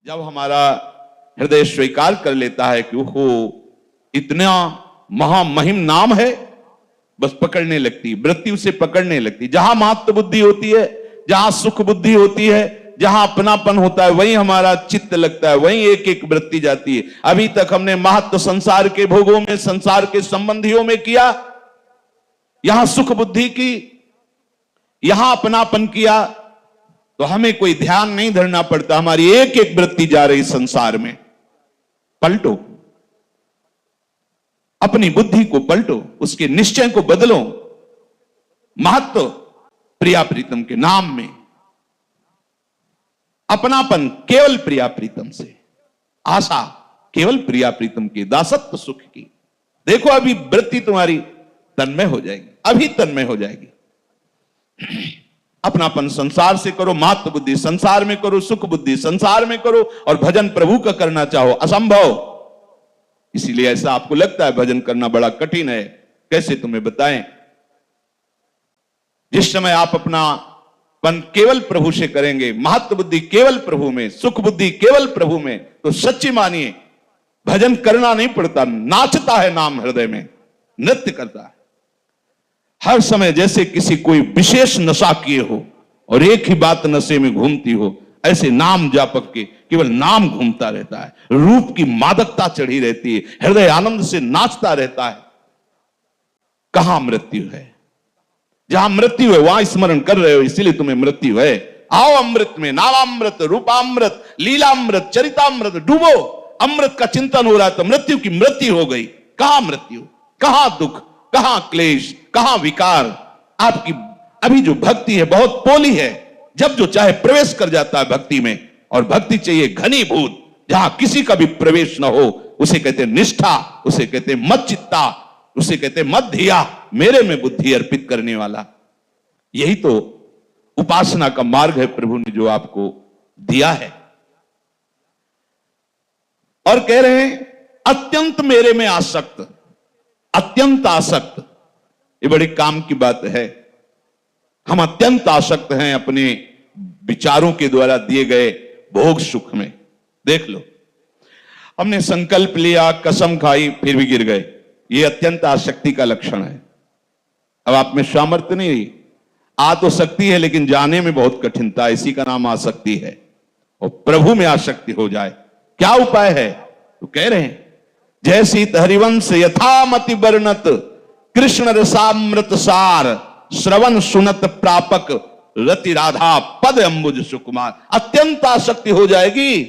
जब हमारा हृदय स्वीकार कर लेता है कि ओहो इतना महामहिम नाम है, बस पकड़ने लगती, वृत्ति उसे पकड़ने लगती। जहां महत्व बुद्धि होती है, जहां सुख बुद्धि होती है, जहां अपनापन होता है, वहीं हमारा चित्त लगता है, वहीं एक एक वृत्ति जाती है। अभी तक हमने महत्व संसार के भोगों में, संसार के संबंधियों में किया, यहां सुख बुद्धि की, यहां अपनापन किया, तो हमें कोई ध्यान नहीं धरना पड़ता। हमारी एक एक वृत्ति जा रही संसार में। पलटो, अपनी बुद्धि को पलटो, उसके निश्चय को बदलो। महत्व प्रिया प्रीतम के नाम में, अपनापन केवल प्रिया प्रीतम से, आशा केवल प्रिया प्रीतम की, दासत्व सुख की। देखो अभी वृत्ति तुम्हारी तन्मय हो जाएगी, अभी तन्मय हो जाएगी। अपनापन संसार से करो, महत्व बुद्धि संसार में करो, सुख बुद्धि संसार में करो, और भजन प्रभु का करना चाहो, असंभव। इसीलिए ऐसा आपको लगता है भजन करना बड़ा कठिन है। कैसे तुम्हें बताएं? जिस समय आप अपना पन केवल प्रभु से करेंगे, महत्व बुद्धि केवल प्रभु में, सुख बुद्धि केवल प्रभु में, तो सच्ची मानिए भजन करना नहीं पड़ता। नाचता है नाम हृदय में, नृत्य करता है हर समय, जैसे किसी कोई विशेष नशा किए हो और एक ही बात नशे में घूमती हो, ऐसे नाम जापक के केवल नाम घूमता रहता है। रूप की मादकता चढ़ी रहती है, हृदय आनंद से नाचता रहता है। कहां मृत्यु है? जहां मृत्यु है वहां स्मरण कर रहे हो, इसीलिए तुम्हें मृत्यु है। आओ अमृत में, नामामृत, रूपामृत, लीलामृत, चरितामृत डूबो। अमृत का चिंतन हो रहा है तो मृत्यु की मृत्यु हो गई। कहां मृत्यु, कहां दुख, कहां क्लेश, कहां विकार? आपकी अभी जो भक्ति है बहुत पोली है। जब जो चाहे प्रवेश कर जाता है भक्ति में, और भक्ति चाहिए घनीभूत, जहां किसी का भी प्रवेश ना हो। उसे कहते निष्ठा, उसे कहते मत चित्ता, उसे कहते मत धिया, मेरे में बुद्धि अर्पित करने वाला। यही तो उपासना का मार्ग है प्रभु ने जो आपको दिया है। और कह रहे हैं अत्यंत मेरे में आसक्त, अत्यंत आसक्त। ये बड़े काम की बात है। हम अत्यंत आसक्त हैं अपने विचारों के द्वारा दिए गए भोग सुख में। देख लो, हमने संकल्प लिया, कसम खाई, फिर भी गिर गए। ये अत्यंत आसक्ति का लक्षण है। अब आप में सामर्थ्य नहीं रही, आ तो सकती है लेकिन जाने में बहुत कठिनता, इसी का नाम आसक्ति है। और प्रभु में आसक्ति हो जाए, क्या उपाय है? तो कह रहे हैं जैसी हरिवंश यथामति वर्णत कृष्ण रसामृत सार, श्रवण सुनत प्रापक रति राधा पद अंबुज सुकुमार। अत्यंत आसक्ति हो जाएगी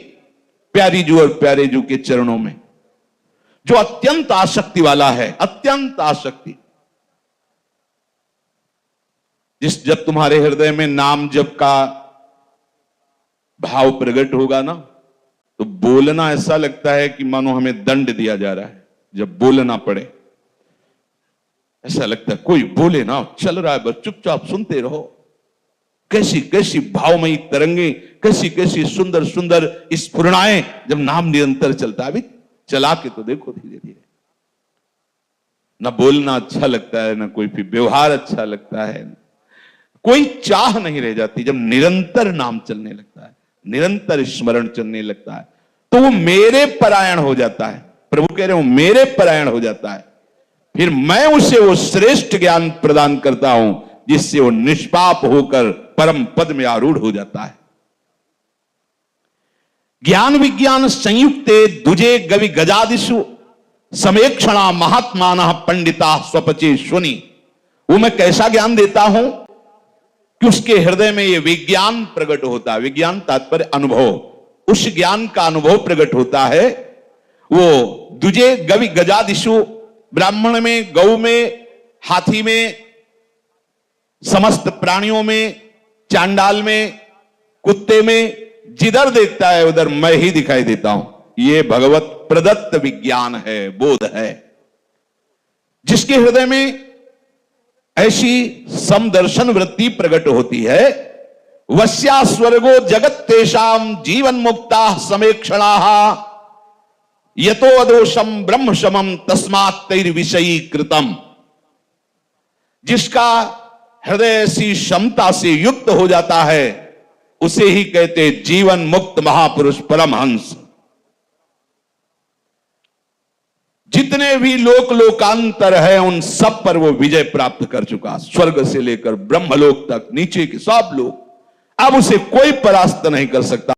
प्यारी जू और प्यारे जू के चरणों में। जो अत्यंत आसक्ति वाला है, अत्यंत आसक्ति, जब तुम्हारे हृदय में नाम जप का भाव प्रकट होगा ना, तो बोलना ऐसा लगता है कि मानो हमें दंड दिया जा रहा है। जब बोलना पड़े ऐसा लगता है कोई बोले ना, चल रहा है बस चुपचाप सुनते रहो। कैसी कैसी भावमयी तरंगे, कैसी कैसी सुंदर सुंदर स्फुरणाएं जब नाम निरंतर चलता है। अभी चला के तो देखो धीरे धीरे, ना बोलना अच्छा लगता है, ना कोई भी व्यवहार अच्छा लगता है, कोई चाह नहीं रह जाती। जब निरंतर नाम चलने लगता है, निरंतर स्मरण चलने लगता है, तो वो मेरे परायण हो जाता है। प्रभु कह रहे हो मेरे परायण हो जाता है। फिर मैं उसे वो श्रेष्ठ ज्ञान प्रदान करता हूं जिससे वो निष्पाप होकर परम पद में आरूढ़ हो जाता है। ज्ञान विज्ञान संयुक्ते दुजे गवि गजादिषु समेक्षणा महात्मानः पंडिता स्वपचे शुनि। वो मैं कैसा ज्ञान देता हूं कि उसके हृदय में ये विज्ञान प्रकट होता है। विज्ञान तात्पर्य अनुभव, उस ज्ञान का अनुभव प्रकट होता है। वो दुजे गवि गजादिषु, ब्राह्मण में, गौ में, हाथी में, समस्त प्राणियों में, चांडाल में, कुत्ते में, जिधर देखता है उधर मैं ही दिखाई देता हूं। ये भगवत प्रदत्त विज्ञान है, बोध है। जिसके हृदय में ऐसी समदर्शन वृत्ति प्रकट होती है, वस्या स्वर्गो जगत तेषाम जीवन मुक्ता समेक्षणा यतो अदोषम ब्रह्म समम तस्मात् तैर विषयी कृतम। जिसका हृदय ऐसी क्षमता से युक्त हो जाता है उसे ही कहते जीवन मुक्त महापुरुष परमहंस। जितने भी लोकांतर है उन सब पर वो विजय प्राप्त कर चुका, स्वर्ग से लेकर ब्रह्मलोक तक, नीचे के सब लोग, अब उसे कोई परास्त नहीं कर सकता।